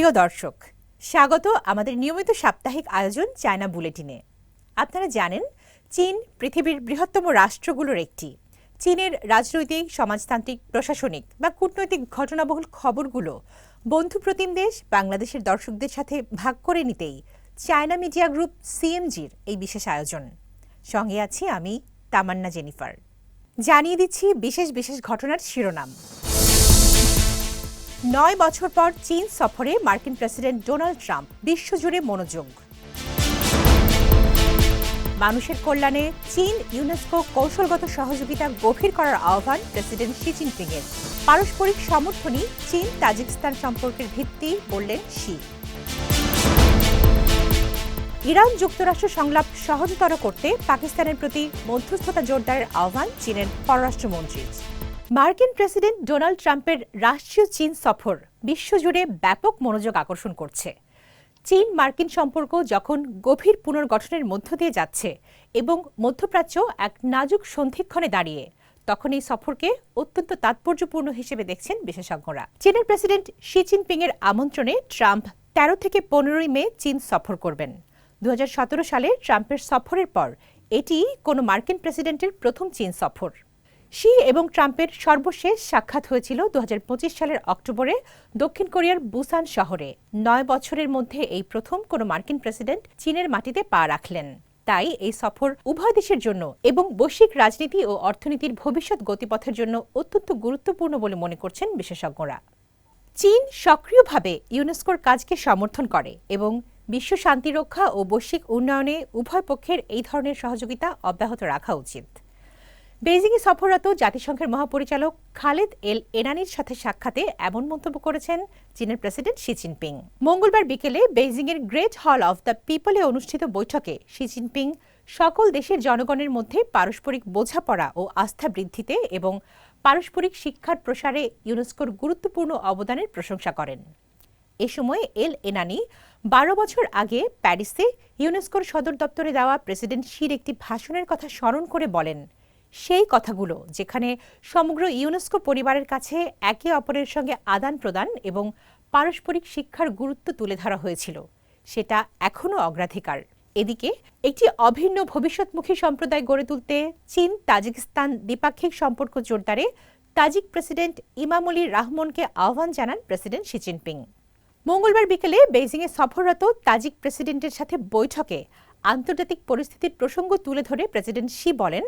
প্রিয় দর্শক, স্বাগত আমাদের নিয়মিত সাপ্তাহিক আয়োজন চায়না বুলেটিনে। আপনারা জানেন, চীন পৃথিবীর বৃহত্তম রাষ্ট্রগুলোর একটি। চীনের রাজনৈতিক, সমাজতান্ত্রিক, প্রশাসনিক বা কূটনৈতিক ঘটনাবহুল খবরগুলো বন্ধুপ্রতিম দেশ বাংলাদেশের দর্শকদের সাথে ভাগ করে নিতেই চায়না মিডিয়া গ্রুপ সিএমজির এই বিশেষ আয়োজন। সঙ্গে আছি আমি তামান্না জেনিফার। জানিয়ে দিচ্ছি বিশেষ বিশেষ ঘটনার শিরোনাম। 9 বছর পর চীন সফরে মার্কিন প্রেসিডেন্ট ডোনাল্ড ট্রাম্প, বিশ্বজুড়ে মনোযোগ। মানুষের কল্যাণে চীন ইউনেস্কো কৌশলগত সহযোগিতা গভীর করার আহ্বান প্রেসিডেন্ট শি জিনপিংয়ের। পারস্পরিক সমর্থনই চীন তাজিকিস্তান সম্পর্কের ভিত্তি, বললেন শি। ইরান যুক্তরাষ্ট্র সংলাপ সহজতর করতে পাকিস্তানের প্রতি মধ্যস্থতা জোরদারের আহ্বান চীনের পররাষ্ট্রমন্ত্রীর। মার্কিন প্রেসিডেন্ট ডোনাল্ড ট্রাম্পের রাষ্ট্রীয় চীন সফর বিশ্বজুড়ে ব্যাপক মনোযোগ আকর্ষণ করছে। চীন মার্কিন সম্পর্ক যখন গভীর পুনর্গঠনের মধ্য দিয়ে যাচ্ছে এবং মধ্যপ্রাচ্য এক নাজুক সন্ধিক্ষণে দাঁড়িয়ে, তখন এই সফরকে অত্যন্ত তাৎপর্যপূর্ণ হিসেবে দেখছেন বিশেষজ্ঞরা। চীনের প্রেসিডেন্ট শি জিনপিংয়ের আমন্ত্রণে ট্রাম্প 13 থেকে 15 মে চীন সফর করবেন। 2017 সালে ট্রাম্পের সফরের পর এটি কোনো মার্কিন প্রেসিডেন্টের প্রথম চীন সফর। শি এবং ট্রাম্পের সর্বশেষ সাক্ষাৎ হয়েছিল 2025 সালের অক্টোবরে দক্ষিণ কোরিয়ার বুসান শহরে। 9 বছরের মধ্যে এই প্রথম কোনো মার্কিন প্রেসিডেন্ট চীনের মাটিতে পা রাখলেন। তাই এই সফর উভয় দেশের জন্য এবং বৈশ্বিক রাজনীতি ও অর্থনীতির ভবিষ্যৎ গতিপথের জন্য অত্যন্ত গুরুত্বপূর্ণ বলে মনে করছেন বিশেষজ্ঞরা। চীন সক্রিয়ভাবে ইউনেস্কোর কাজকে সমর্থন করে এবং বিশ্ব শান্তি রক্ষা ও বৈশ্বিক উন্নয়নে উভয় পক্ষের এই ধরনের সহযোগিতা অব্যাহত রাখা উচিত। বেইজিংয়ে সফররত জাতিসংঘের মহাপরিচালক খালেদ এল এনানির সাথে সাক্ষাতে এমন মন্তব্য করেছেন চীনের প্রেসিডেন্ট শি জিনপিং। মঙ্গলবার বিকেলে বেইজিংয়ের গ্রেট হল অব দ্য পিপলে অনুষ্ঠিত বৈঠকে শি জিনপিং সকল দেশের জনগণের মধ্যে পারস্পরিক বোঝাপড়া ও আস্থা বৃদ্ধিতে এবং পারস্পরিক শিক্ষার প্রসারে ইউনেস্কোর গুরুত্বপূর্ণ অবদানের প্রশংসা করেন। এ সময় এল এনানি 12 বছর আগে প্যারিসে ইউনেস্কোর সদর দপ্তরে দেওয়া প্রেসিডেন্ট শির একটি ভাষণের কথা স্মরণ করে বলেন, সেই কথাগুলো যেখানে সমগ্র ইউনেস্কো পরিবারের কাছে একে অপরের সঙ্গে আদান প্রদান এবং পারস্পরিক শিক্ষার গুরুত্ব তুলে ধরা হয়েছিল, সেটা এখনও অগ্রাধিকার। এদিকে একটি অভিন্ন ভবিষ্যৎমুখী সম্প্রদায় গড়ে তুলতে চীন তাজিকিস্তান দ্বিপাক্ষিক সম্পর্ক জোরদারে তাজিক প্রেসিডেন্ট ইমামলি রাহমনকে আহ্বান জানান প্রেসিডেন্ট শি জিনপিং। মঙ্গলবার বিকেলে বেইজিংয়ে সফররত তাজিক প্রেসিডেন্টের সাথে বৈঠকে আন্তর্জাতিক পরিস্থিতির প্রসঙ্গ তুলে ধরে প্রেসিডেন্ট শি বলেন,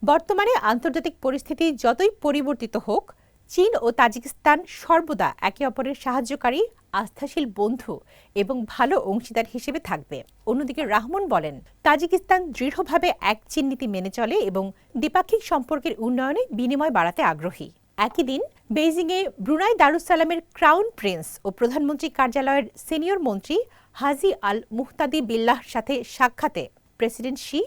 বর্তমানে আন্তর্জাতিক পরিস্থিতি যতই পরিবর্তিত হোক, চীন ও তাজিকিস্তান সর্বদা একে অপরের সাহায্যকারী, আস্থাশীল বন্ধু এবং ভালো অংশীদার হিসেবে থাকবে। অন্যদিকে রাহমন বলেন, তাজিকিস্তান দৃঢ়ভাবে এক চীন নীতি মেনে চলে এবং দ্বিপাক্ষিক সম্পর্কের উন্নয়নে বিনিময় বাড়াতে আগ্রহী। একই দিন বেইজিংয়ে ব্রুনাই দারুসালামের ক্রাউন প্রিন্স ও প্রধানমন্ত্রী কার্যালয়ের সিনিয়র মন্ত্রী হাজি আল মুহতাদি বিল্লাহর সাথে সাক্ষাতে প্রেসিডেন্ট শি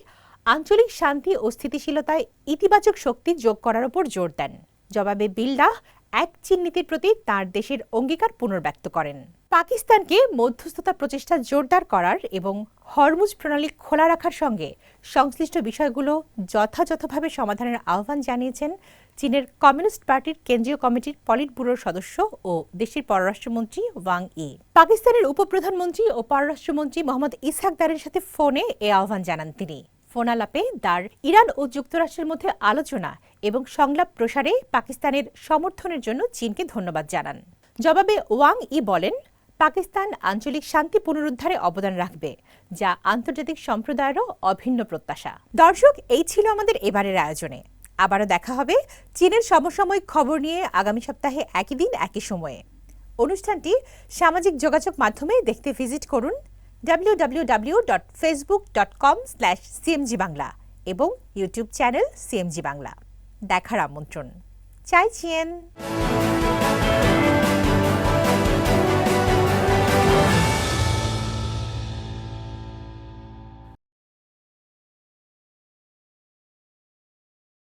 আঞ্চলিক শান্তি ও স্থিতিশীলতায় ইতিবাচক শক্তি যোগ করার উপর জোর দেন। জবাবে বিল্লাহ এক চীন নীতির প্রতি তাঁর দেশের অঙ্গীকার পুনর্ব্যক্ত করেন। পাকিস্তানকে মধ্যস্থতা প্রচেষ্টা জোরদার করার এবং হরমুজ প্রণালী খোলা রাখার সঙ্গে সংশ্লিষ্ট বিষয়গুলো যথাযথভাবে সমাধানের আহ্বান জানিয়েছেন চীনের কমিউনিস্ট পার্টির কেন্দ্রীয় কমিটির পলিট ব্যুরোর সদস্য ও দেশের পররাষ্ট্রমন্ত্রী ওয়াং ই। পাকিস্তানের উপপ্রধানমন্ত্রী ও পররাষ্ট্রমন্ত্রী মোহাম্মদ ইসহাক দারের সাথে ফোনে এ আহ্বান জানান তিনি। ফোনালাপে দার ইরান ও যুক্তরাষ্ট্রের মধ্যে আলোচনা এবং সংলাপ প্রসারে পাকিস্তানের সমর্থনের জন্য চীনকে ধন্যবাদ জানান। জবাবে ওয়াং ই বলেন, পাকিস্তান আঞ্চলিক শান্তি পুনরুদ্ধারে অবদান রাখবে, যা আন্তর্জাতিক সম্প্রদায়েরও অভিন্ন প্রত্যাশা। দর্শক, এই ছিল আমাদের এবারের আয়োজনে। আবারও দেখা হবে চীনের সমসাময়িক খবর নিয়ে আগামী সপ্তাহে একই দিন একই সময়ে। অনুষ্ঠানটি সামাজিক যোগাযোগ মাধ্যমে দেখতে ভিজিট করুন www.facebook.com/cmgbangla এবং ইউটিউব চ্যানেল সিএমজি বাংলা। দেখার আমন্ত্রণ। চাইছিয়েন।